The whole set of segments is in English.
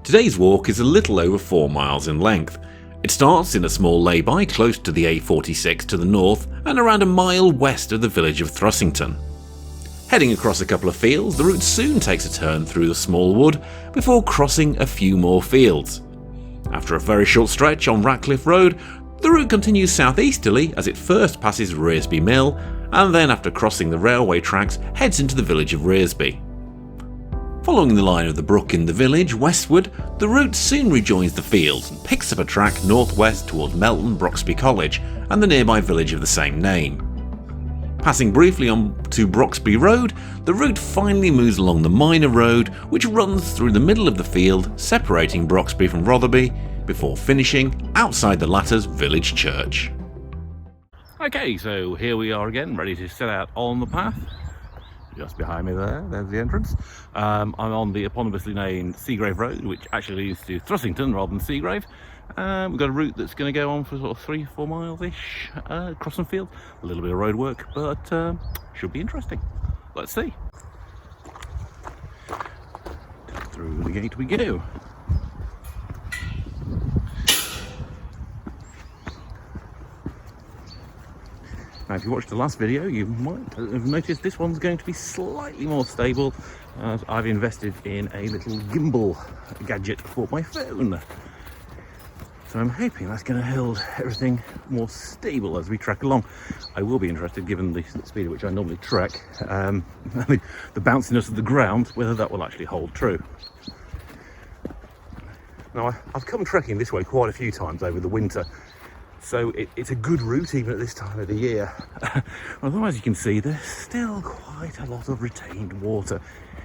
Today's walk is a little over 4 miles in length. It starts in a small lay-by close to the A46 to the north and around a mile west of the village of Thrussington. Heading across a couple of fields, the route soon takes a turn through the small wood before crossing a few more fields. After a very short stretch on Ratcliffe Road, the route continues southeasterly as it first passes Rearsby Mill and then, after crossing the railway tracks, heads into the village of Rearsby. Following the line of the brook in the village westward, the route soon rejoins the fields and picks up a track northwest towards Melton Broxby College and the nearby village of the same name. Passing briefly on to Broxby Road, the route finally moves along the minor road which runs through the middle of the field, separating Broxby from Rotherby, before finishing outside the latter's village church. Okay, so here we are again, ready to set out on the path. Just behind me there's the entrance. I'm on the eponymously named Seagrave Road, which actually leads to Thrussington rather than Seagrave. We've got a route that's going to go on for sort of 3-4 miles-ish, across some field. A little bit of road work, but should be interesting. Let's see. Through the gate we go. Now, if you watched the last video, you might have noticed this one's going to be slightly more stable, as I've invested in a little gimbal gadget for my phone. So I'm hoping that's going to hold everything more stable as we trek along. I will be interested, given the speed at which I normally trek, the bounciness of the ground, whether that will actually hold true. Now, I've come trekking this way quite a few times over the winter, so it's a good route even at this time of the year. Although, as you can see, there's still quite a lot of retained water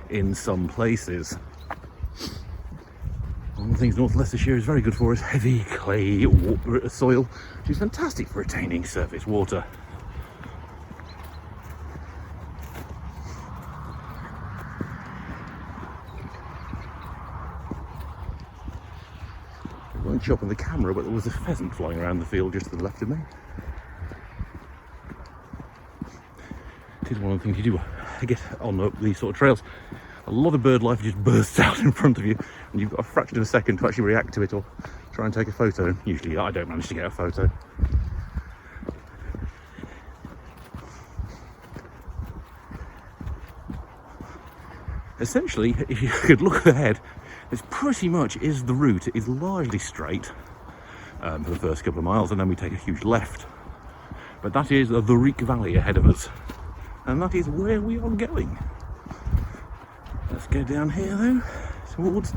in some places. One of the things North Leicestershire is very good for is heavy clay soil, which is fantastic for retaining surface water. I won't chop on the camera, but there was a pheasant flying around the field just to the left of me. It is one of the things you do get on these sort of trails. A lot of bird life just bursts out in front of you, and you've got a fraction of a second to actually react to it or try and take a photo. Usually I don't manage to get a photo. Essentially, if you could look ahead, this pretty much is the route. It is largely straight for the first couple of miles, and then we take a huge left. But that is the Reek Valley ahead of us, and that is where we are going. Let's go down here though, towards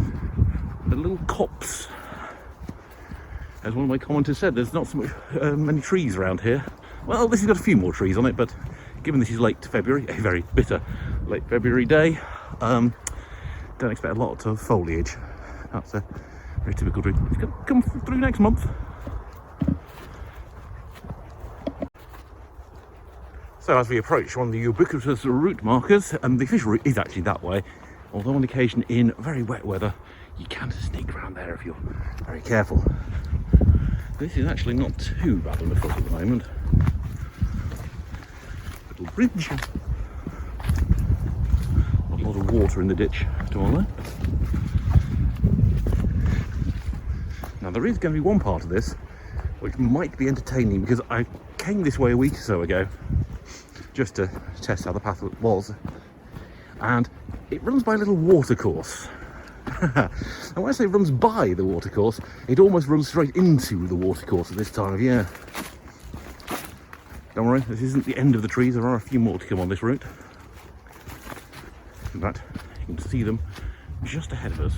the little copse. As one of my commenters said, there's not so much, many trees around here. Well, this has got a few more trees on it, but given this is late February, a very bitter late February day, don't expect a lot of foliage. That's a very typical tree. It's going to come through next month. So as we approach one of the ubiquitous route markers, and the official route is actually that way, although on occasion in very wet weather you can sneak around there if you're very careful. This is actually not too bad on the foot at the moment. Little bridge. A lot of water in the ditch to all there. Now there is going to be one part of this which might be entertaining, because I came this way a week or so ago just to test how the path was, and it runs by a little watercourse. And when I say runs by the watercourse, it almost runs straight into the watercourse at this time of year. Don't worry, this isn't the end of the trees. There are a few more to come on this route. In fact, you can see them just ahead of us.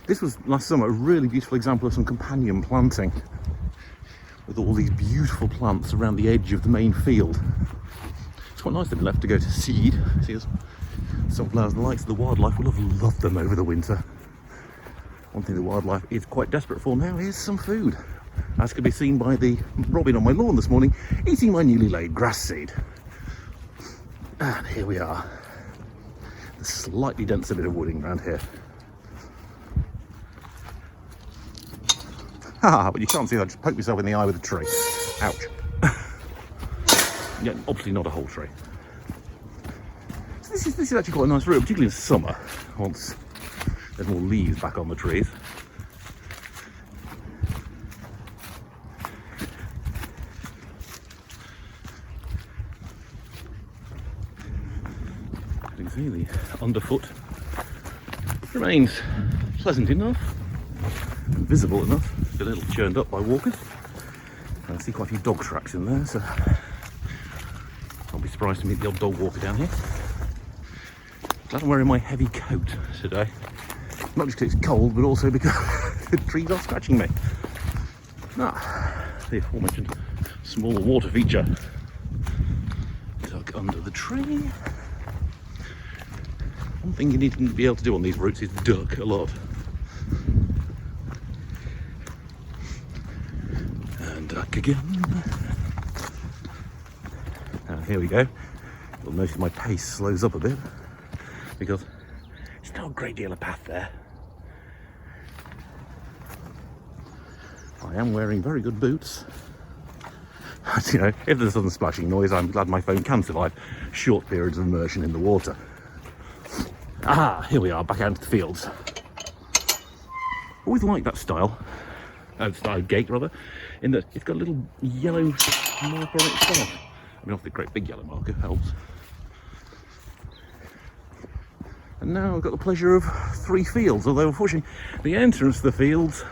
This was last summer a really beautiful example of some companion planting, with all these beautiful plants around the edge of the main field. It's quite nice they've been left to go to seed. See, there's sunflowers, the likes of the wildlife will have loved them over the winter. One thing the wildlife is quite desperate for now is some food, as could be seen by the robin on my lawn this morning eating my newly laid grass seed. And here we are, the slightly denser bit of wooding around here. Ha! But you can't see that. I just poked myself in the eye with a tree. Ouch. Yeah, obviously not a whole tree. So this is actually quite a nice route, particularly in summer, once there's more leaves back on the trees. As you can see, the underfoot remains pleasant enough, visible enough, a little churned up by walkers. I see quite a few dog tracks in there, so I'll be surprised to meet the odd dog walker down here. Glad I'm wearing my heavy coat today. Not just because it's cold, but also because the trees are scratching me. The aforementioned small water feature. Duck under the tree. One thing you need to be able to do on these routes is duck a lot. And duck again. Here we go. You'll notice my pace slows up a bit because there's not a great deal of path there. I am wearing very good boots. You know, if there's some splashing noise, I'm glad my phone can survive short periods of immersion in the water. Here we are, back out into the fields. Always liked that style gate rather, in that it's got a little yellow marker on its start. I mean, obviously the great big yellow marker helps. And now I've got the pleasure of 3 fields, although unfortunately the entrance to the fields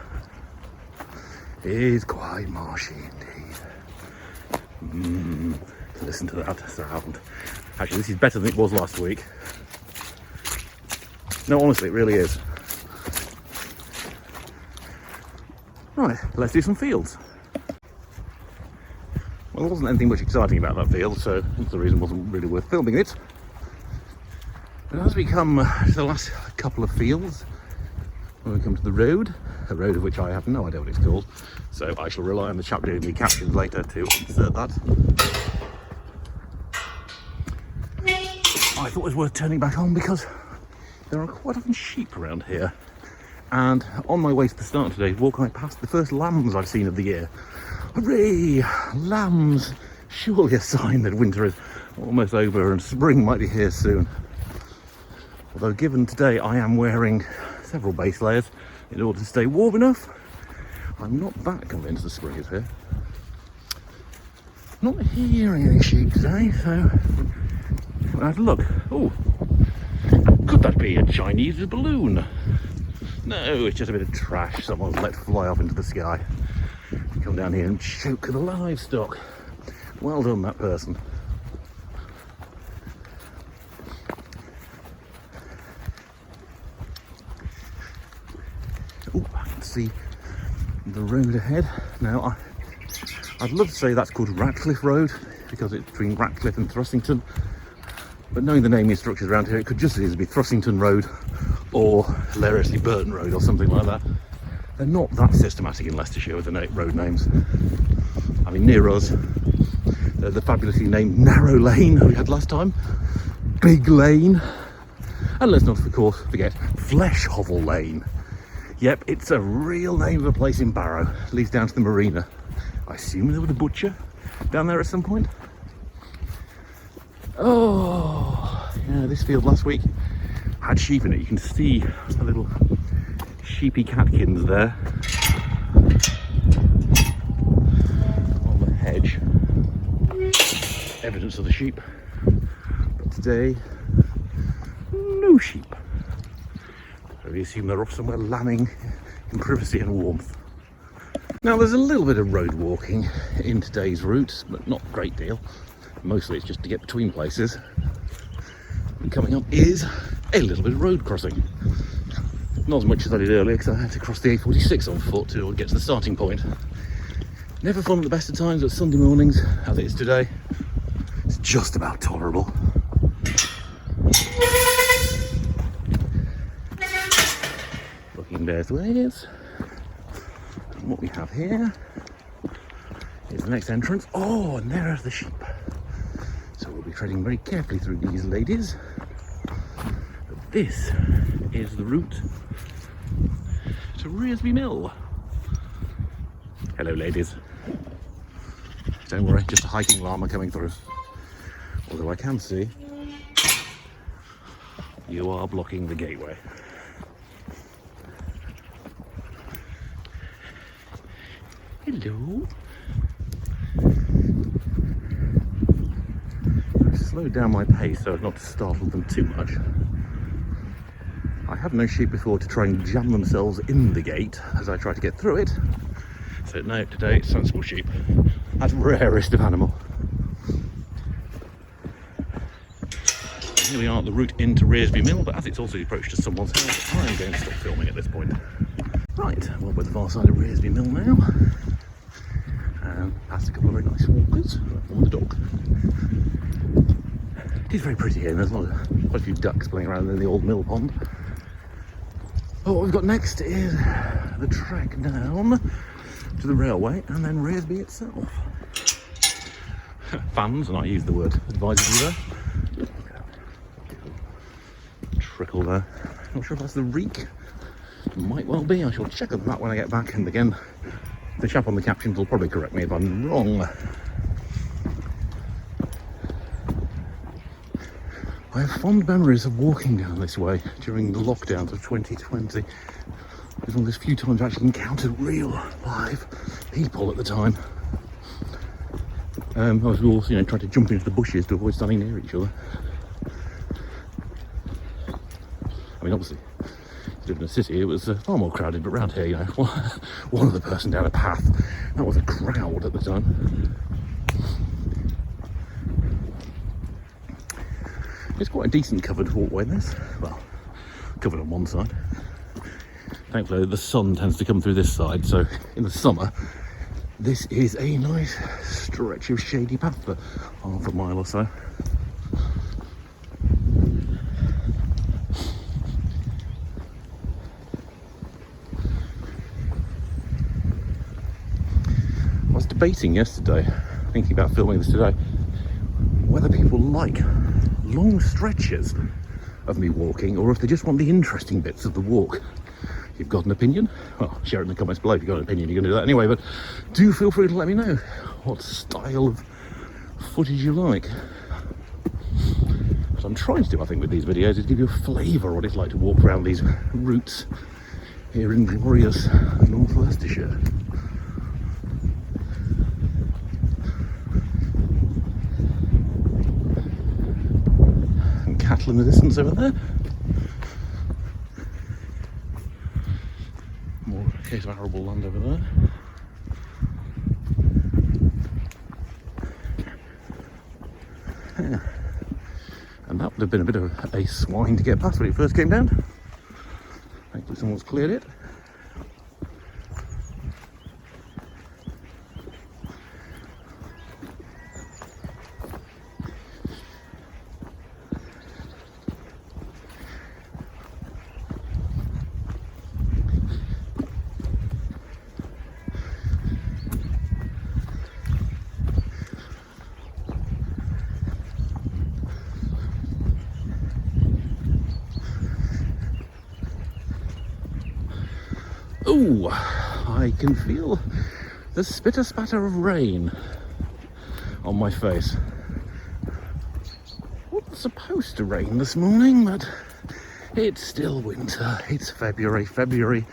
is quite marshy indeed. Listen to that sound. Actually, this is better than it was last week. No, honestly, it really is. Right, let's do some fields. Well, there wasn't anything much exciting about that field, so that's the reason it wasn't really worth filming it. But as we come to the last couple of fields, when we come to the road, a road of which I have no idea what it's called, so I shall rely on the chap doing the captions later to insert that. I thought it was worth turning back on because there are quite often sheep around here. And on my way to the start of today's walk, I passed the first lambs I've seen of the year. Hooray! Lambs! Surely a sign that winter is almost over and spring might be here soon. Although given today I am wearing several base layers in order to stay warm enough, I'm not that convinced the spring is here. Not hearing any sheep today, so I'll have a look. Oh, could that be a Chinese balloon? No, it's just a bit of trash someone's let fly off into the sky. Come down here and choke the livestock. Well done, that person. Oh, I can see the road ahead. Now, I'd love to say that's called Ratcliffe Road because it's between Ratcliffe and Thrussington. But knowing the naming structures around here, it could just as easily be Thrussington Road or hilariously Burton Road or something like that. They're not that systematic in Leicestershire with the road names. I mean, near us, the fabulously named Narrow Lane we had last time, Big Lane, and let's not, of course, forget Flesh Hovel Lane. Yep, it's a real name of a place in Barrow, leads down to the marina. I assume there was a butcher down there at some point. Oh, yeah, this field last week had sheep in it. You can see a little sheepy catkins there on the hedge. Evidence of the sheep. But today, no sheep. So we assume they're off somewhere lambing in privacy and warmth. Now there's a little bit of road walking in today's route, but not a great deal. Mostly it's just to get between places. And coming up is a little bit of road crossing. Not as much as I did earlier because I had to cross the A46 on foot to get to the starting point. Never fun at the best of times, but Sunday mornings, as it is today, it's just about tolerable. Looking both ways. And what we have here is the next entrance. Oh, and there are the sheep. So we'll be treading very carefully through these ladies. But this is the route to Rearsby Mill. Hello, ladies. Don't worry, just a hiking llama coming through. Although I can see you are blocking the gateway. Hello. I've slowed down my pace so as not to startle them too much. I have known sheep before to try and jam themselves in the gate as I try to get through it. So no, today it's sensible sheep. That's rarest of animal. Here we are at the route into Rearsby Mill, but as it's also the approach to someone's house, I'm going to stop filming at this point. Right, well, we're at the far side of Rearsby Mill now. Past a couple of very nice walkers, one with the dog. It is very pretty here, and there's quite a few ducks playing around in the old mill pond. But what we've got next is the trek down to the railway and then Rearsby itself. Fans, and I use the word advisedly there. Trickle there. Not sure if that's the reek. Might well be. I shall check on that when I get back. And again, the chap on the captions will probably correct me if I'm wrong. I have fond memories of walking down this way during the lockdowns of 2020. It was one of those few times I actually encountered real, live people at the time. I was also, trying to jump into the bushes to avoid standing near each other. I mean, obviously, if you live in a city, it was far more crowded, but around here, one other person down a path, that was a crowd at the time. It's quite a decent covered walkway, this. Well, covered on one side. Thankfully, the sun tends to come through this side, so in the summer, this is a nice stretch of shady path for half a mile or so. I was debating yesterday, thinking about filming this today, whether people like long stretches of me walking or if they just want the interesting bits of the walk. If you've got an opinion, well, share it in the comments below. If you've got an opinion, you're going to do that anyway, but do feel free to let me know what style of footage you like. What I'm trying to do, I think, with these videos is give you a flavour of what it's like to walk around these routes here in glorious North Leicestershire. Cattle in the distance over there. More case of arable land over there. Yeah. And that would have been a bit of a swine to get past when it first came down. Thankfully someone's cleared it. Ooh, I can feel the spitter-spatter of rain on my face. Wasn't supposed to rain this morning, but it's still winter. It's February.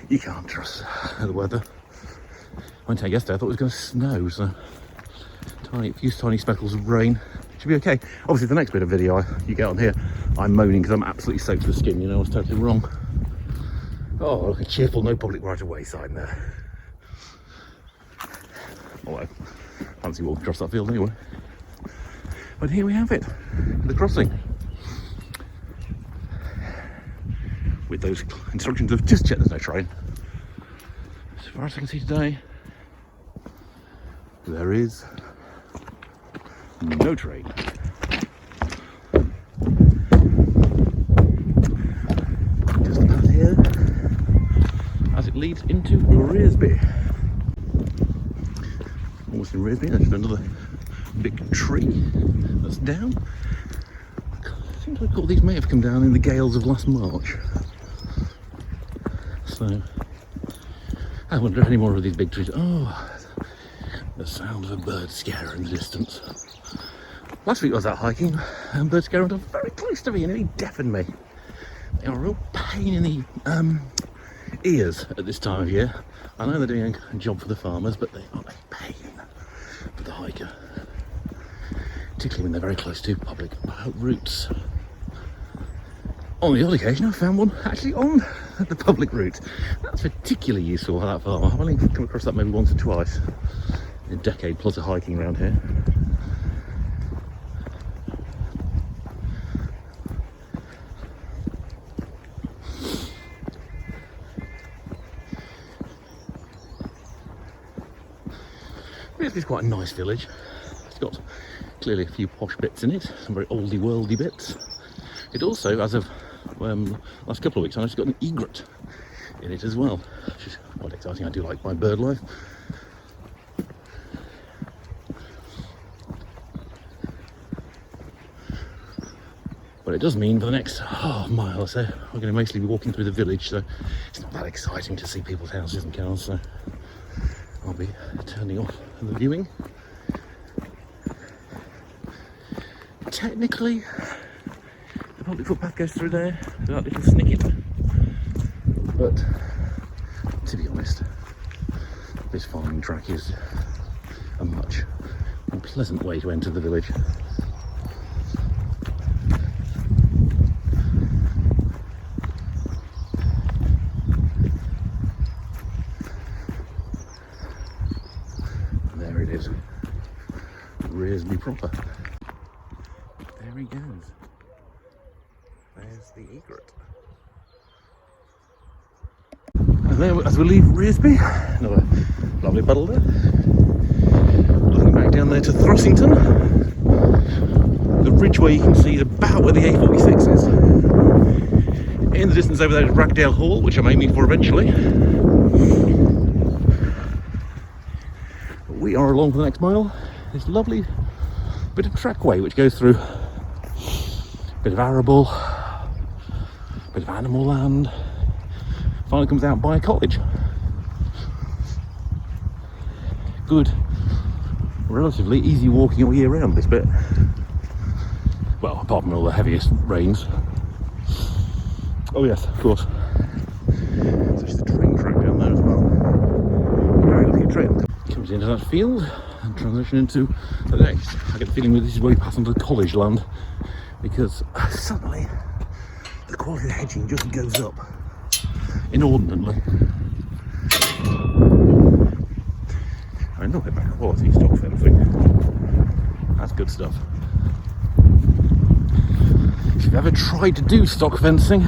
You can't trust the weather. I went out yesterday, I thought it was going to snow, so few tiny speckles of rain. Should be okay. Obviously, the next bit of video you get on here, I'm moaning because I'm absolutely soaked to the skin. I was totally wrong. Oh, look, a cheerful no public right of way sign there. Although, fancy walking across that field anyway. But here we have it, the crossing. With those instructions of just check there's no train. As far as I can see today, there is no train. Just the path here as it leads into Rearsby. Almost in Rearsby, there's another big tree that's down. I seem to recall these may have come down in the gales of last March. So, I wonder if any more of these big trees. Oh, the sound of a bird scare in the distance. Last week I was out hiking and bird scare went very close to me and it deafened me. They are a real pain in the ears at this time of year. I know they're doing a job for the farmers, but they are a pain for the hiker, particularly when they're very close to public routes. On the odd occasion I found one actually on the public route. That's particularly useful for that farmer. I've only come across that maybe once or twice in a decade plus of hiking around here. It's quite a nice village. It's got clearly a few posh bits in it, some very oldie worldy bits. It also, as of last couple of weeks, it's got an egret in it as well, which is quite exciting. I do like my bird life. But it does mean for the next mile or so, we're going to mostly be walking through the village, so it's not that exciting to see people's houses and cars, so I'll be turning off the viewing. Technically, the public footpath goes through there, that little snicket. But, to be honest, this farming track is a much more pleasant way to enter the village. There it is, Rearsby proper. There he goes. There's the egret. And then as we leave Rearsby, another lovely puddle there. Looking back down there to Thrussington. The ridgeway you can see is about where the A46 is. In the distance over there is Ragdale Hall, which I'm aiming for eventually. But we are along for the next mile. This lovely bit of trackway which goes through a bit of arable, a bit of animal land, finally comes out by a college. Good, relatively easy walking all year round this bit. Well, apart from all the heaviest rains. Oh yes, of course. So there's the train track down there as well. Very lucky trail. Comes into that field and transition into the next. I get the feeling that this is where we pass onto the college land, because suddenly the quality of the hedging just goes up inordinately. I mean, not a bad quality stock fencing. That's good stuff. If you've ever tried to do stock fencing,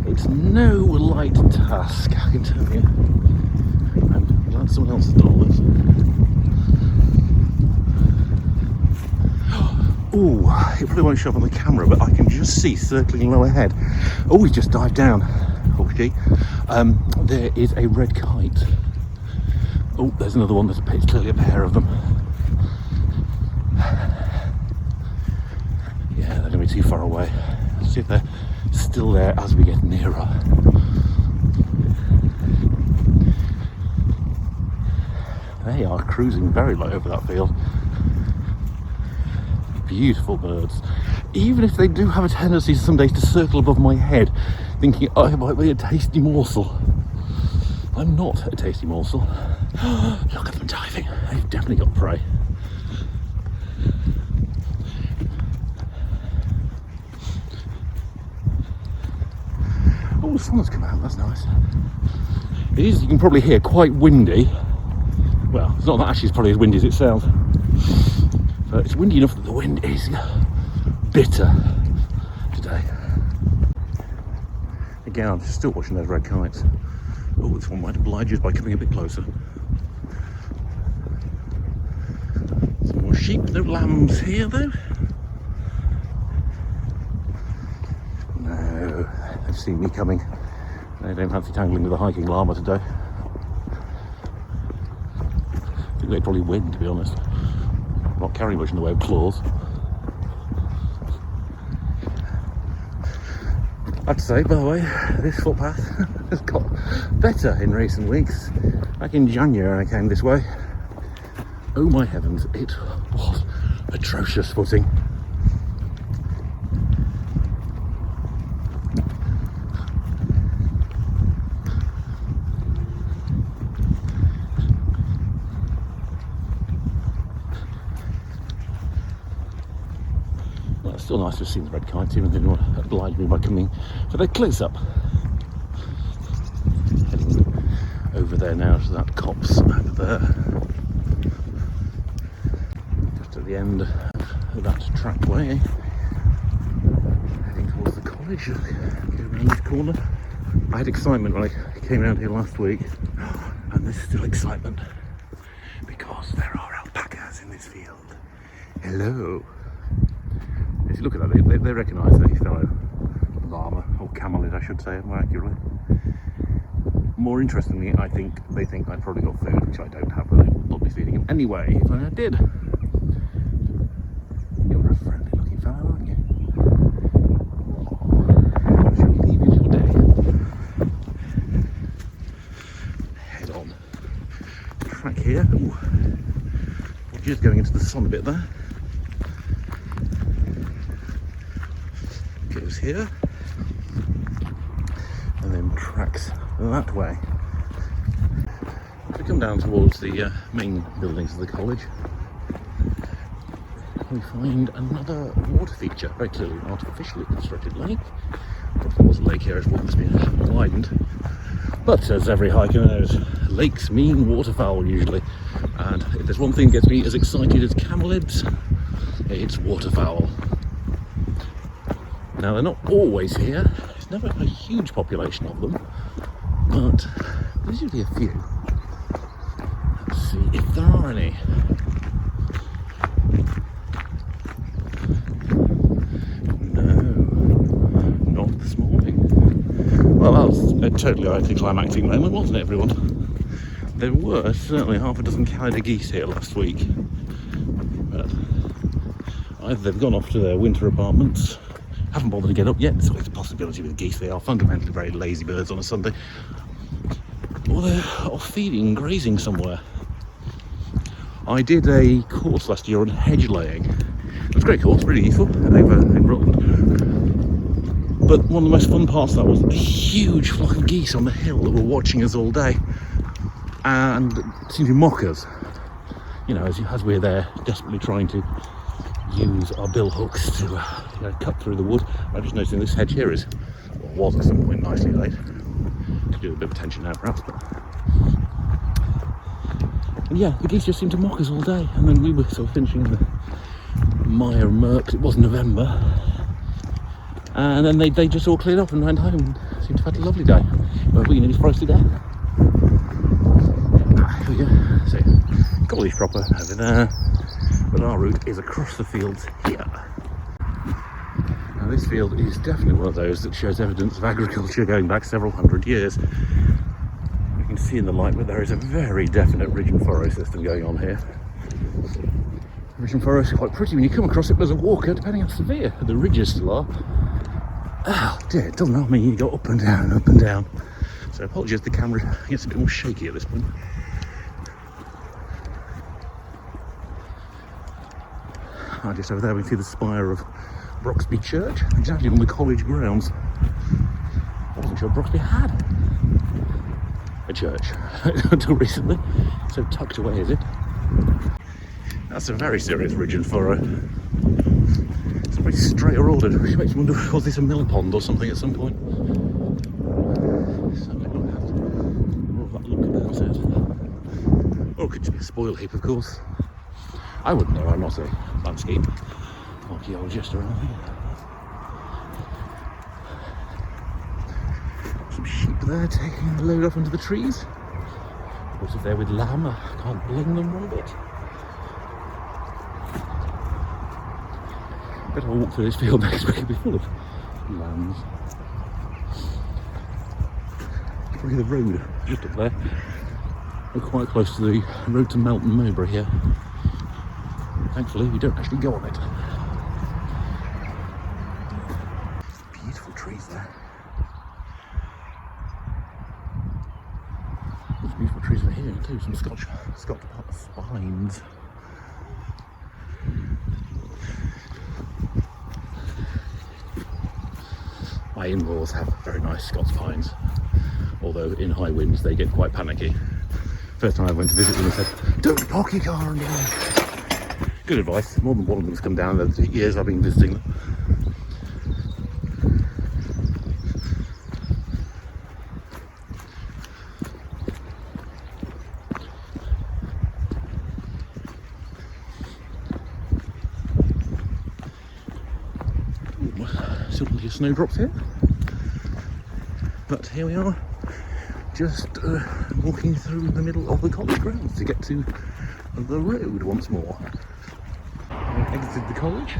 it's no light task, I can tell you. I'm glad someone else has done all this. Oh, it probably won't show up on the camera, but I can just see circling low ahead. Oh, he's just dived down. Oh, she. There is a red kite. Oh, there's another one. It's clearly a pair of them. Yeah, they're going to be too far away. Let's see if they're still there as we get nearer. They are cruising very low over that field. Beautiful birds. Even if they do have a tendency some days to circle above my head, thinking I might be a tasty morsel. I'm not a tasty morsel. Look at them diving. They've definitely got prey. Oh, the sun has come out. That's nice. It is, you can probably hear, quite windy. Well, it's not that actually, it's probably as windy as it sounds. But it's windy enough that the wind is bitter today. Again, I'm still watching those red kites. Oh, this one might oblige us by coming a bit closer. Some more sheep, no lambs here though. No, they've seen me coming. They don't fancy tangling with a hiking llama today. I think they'd probably win, to be honest. Not carrying much in the way of claws. I have to say, by the way, this footpath has got better in recent weeks. Back in January I came this way. Oh my heavens, it was atrocious footing. Well, it's still nice to have seen the red kites, even though they didn't want to oblige me by coming for their close-up. Heading over there now to that copse over there. Just at the end of that trackway. Heading towards the college. Go around this corner. I had excitement when I came around here last week, and there's still excitement because there are alpacas in this field. Hello. If you look at that, they recognise a fellow llama, or camelid I should say more accurately. More interestingly, I think they think I've probably got food, which I don't have, but I'll be feeding them anyway if I did. You're a friendly looking fellow, aren't you? What shall we leave you your day? Head on. Track here. Ooh. Just going into the sun a bit there. Goes here and then tracks that way. If we come down towards the main buildings of the college, we find another water feature, very clearly an artificially constructed lake. If there was a lake here, it must be widened. But as every hiker knows, lakes mean waterfowl usually, and if there's one thing that gets me as excited as camelids, it's waterfowl. Now they're not always here, there's never a huge population of them, but there's usually a few. Let's see if there are any. No, not this morning. Well, that was a totally anticlimactic moment, wasn't it, everyone? There were certainly half a dozen Canada geese here last week, but either they've gone off to their winter apartments, haven't bothered to get up yet. It's always a possibility with geese, they are fundamentally very lazy birds on a Sunday, or they're off feeding and grazing somewhere. I did a course last year on hedge laying. It was a great course, really useful, over in Rotherby. But one of the most fun parts of that was a huge flock of geese on the hill that were watching us all day and seemed to mock us, you know, as we're there desperately trying to use our bill hooks to cut through the wood. I'm just noticing this hedge here is, or was at some point, nicely laid. Could do a bit of attention now perhaps, but and yeah, the geese just seemed to mock us all day, and then we were sort of finishing in the mire and murk. It was November, and then they just all cleared up and went home and seemed to have had a lovely day. But we nearly froze to death. Here we go. So college proper over there, but our route is across the fields here. Now this field is definitely one of those that shows evidence of agriculture going back several hundred years. You can see in the light that there is a very definite ridge and furrow system going on here. Ridge and furrow is quite pretty when you come across it, but as a walker, depending how severe the ridges still are. Oh dear, it doesn't help me, you go up and down, up and down. So apologies, the camera gets a bit more shaky at this point. Just over there we can see the spire of Broxby Church, exactly on the college grounds. I wasn't sure Broxby had a church until recently, so tucked away is it. That's a very serious ridge and furrow. It's very straight ordered, which makes me wonder, was this a mill pond or something at some point? Certainly don't have more of that look about it. Or it could just be a spoil heap, of course. I wouldn't know, I'm not a landscape archaeologist or anything. Some sheep there taking the load off into the trees. Of course, if they're with lamb, I can't blame them one bit. Better walk through this field next week, it'll be full of lambs. Probably the road just up there. We're quite close to the road to Melton Mowbray here. Thankfully, we don't actually go on it. Beautiful trees there. too, some Scotch spines. My in-laws have very nice Scots pines, although in high winds they get quite panicky. First time I went to visit them, they said, "Don't park your car under there." Good advice. More than one of them's come down in the years I've been visiting them. Still plenty of snowdrops here, but here we are, just walking through the middle of the college grounds to get to the road once more. I exited the college,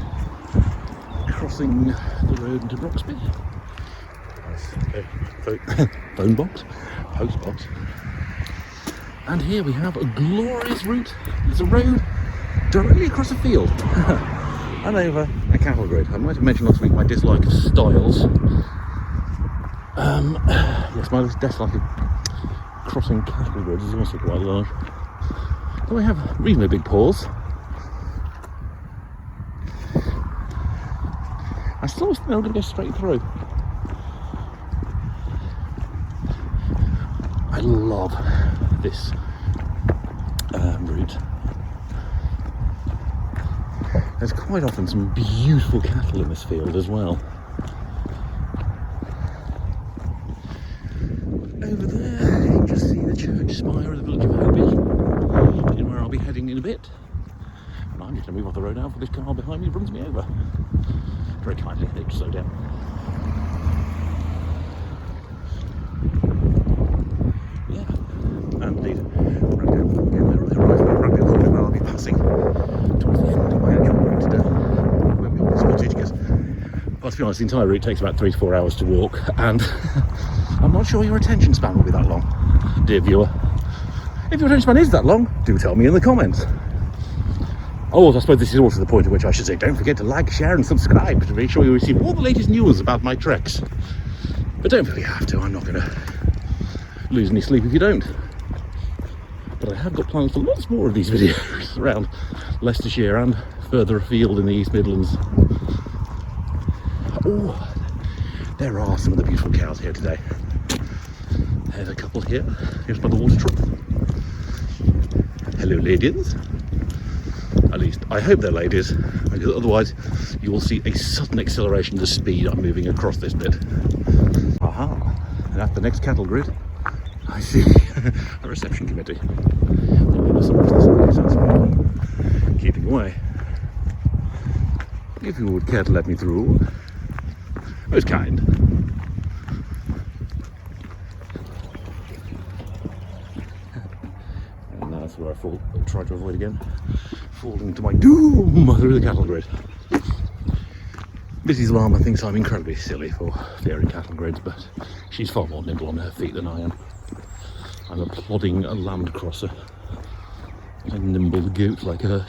crossing the road into Broxby. Nice phone box, post box, and here we have a glorious route. There's a road directly across a field. And over a cattle grid. I might have mentioned last week my dislike of stiles. Yes, my dislike of crossing cattle grids is also quite large. Then we have reasonably big paws. I still think they're going to go straight through. I love this route. There's quite often some beautiful cattle in this field as well. Over there, you can just see the church spire of the village of Rotherby, in where I'll be heading in a bit. And I'm just going to move off the road now, for this car behind me runs me over. Very kindly, they just slow down. Yeah, and indeed, I'll be passing towards the end of my actual route today. Won't be on this footage because, well, to be honest, the entire route takes about 3 to 4 hours to walk, and I'm not sure your attention span will be that long, dear viewer. If your attention span is that long, do tell me in the comments. Oh, I suppose this is also the point at which I should say, don't forget to like, share and subscribe to make sure you receive all the latest news about my treks. But don't feel you have to, I'm not going to lose any sleep if you don't. But I have got plans for lots more of these videos around Leicestershire and further afield in the East Midlands. Oh, there are some of the beautiful cows here today. There's a couple here, just by the water trough. Hello, ladies. At least, I hope they're ladies, because otherwise you will see a sudden acceleration to speed I'm moving across this bit. Aha, and at the next cattle grid, I see a reception committee. Keeping away. If you would care to let me through, most kind. And that's where I try to avoid again, falling to my doom through the cattle grid. Mrs. Llama thinks I'm incredibly silly for fearing cattle grids, but she's far more nimble on her feet than I am. I'm a plodding land crosser, a nimble goat like her.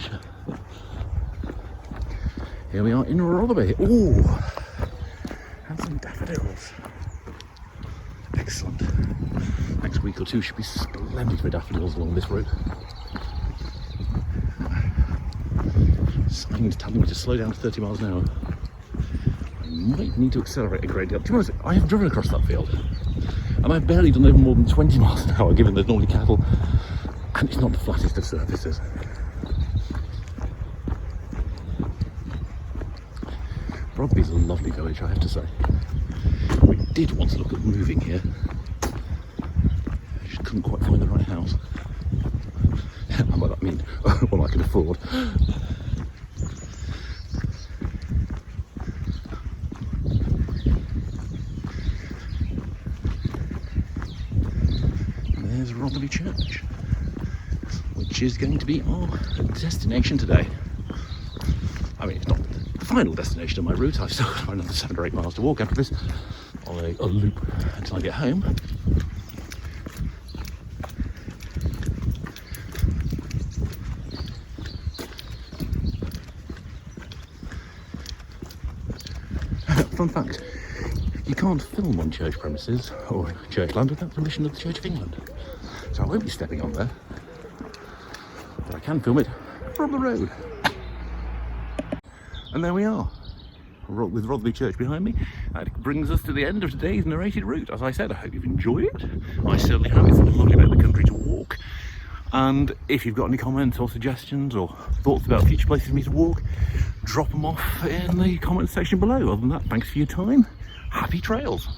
Here we are in Rotherby. Oh, and some daffodils. Excellent. Next week or two should be splendid for daffodils along this route. Signs telling me to slow down to 30 miles an hour. I might need to accelerate a great deal. To be honest, I have driven across that field, and I've barely done over more than 20 miles an hour, given there's normally cattle, and it's not the flattest of surfaces. Rotherby's a lovely village, I have to say. We did want to look at moving here. Just couldn't quite find the right house. And by that I mean one I could afford. There's Rotherby Church, which is going to be our destination today. I mean, it's not the final destination of my route. I've still got another 7 or 8 miles to walk after this on a loop until I get home. Fun fact, you can't film on church premises or church land without permission of the Church of England. so I won't be stepping on there, but I can film it from the road. And there we are, with Rotherby Church behind me. That brings us to the end of today's narrated route. As I said, I hope you've enjoyed it. I certainly have. It's a lovely bit of the country to walk. And if you've got any comments or suggestions or thoughts about future places for me to walk, drop them off in the comments section below. Other than that, thanks for your time. Happy trails.